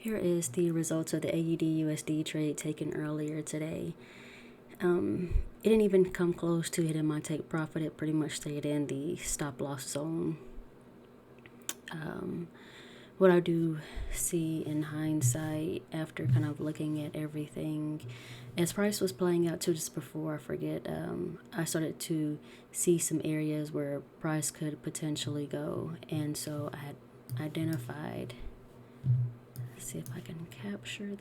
Here is the results of the AUDUSD trade taken earlier today. It didn't even come close to hitting my take profit. It pretty much stayed in the stop loss zone. What I do see in hindsight, after kind of looking at everything, as price was playing out too, just before I forget, I started to see some areas where price could potentially go, and so I had identified. Let's see if I can capture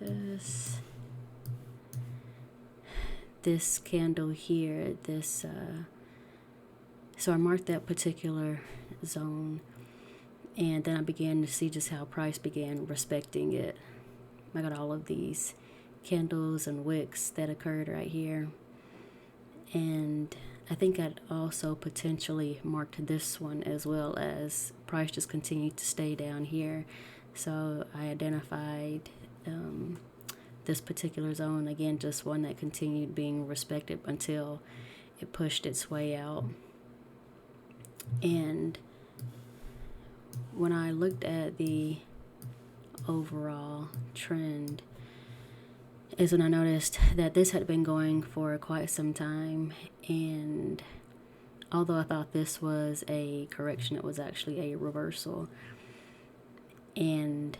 this candle here, so I marked that particular zone, and then I began to see just how price began respecting it. I got all of these candles and wicks that occurred right here, and I think I'd also potentially marked this one as well, as price just continued to stay down here. So I identified this particular zone, again, just one that continued being respected until it pushed its way out. And when I looked at the overall trend is when I noticed that this had been going for quite some time, and although I thought this was a correction, it was actually a reversal. And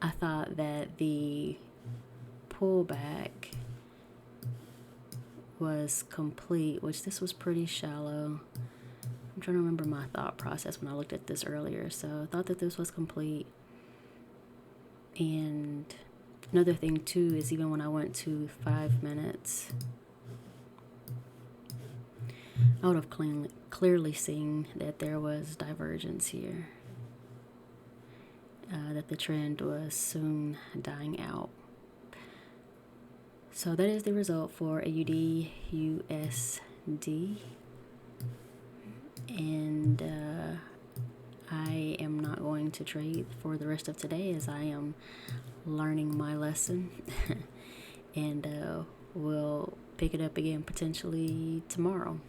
I thought that the pullback was complete, which this was pretty shallow. I'm trying to remember my thought process when I looked at this earlier. So I thought that this was complete. And another thing too is, even when I went to 5 minutes, I would have clearly seen that there was divergence here, that the trend was soon dying out. So that is the result for AUDUSD, and I am not going to trade for the rest of today, as I am learning my lesson and we'll pick it up again potentially tomorrow.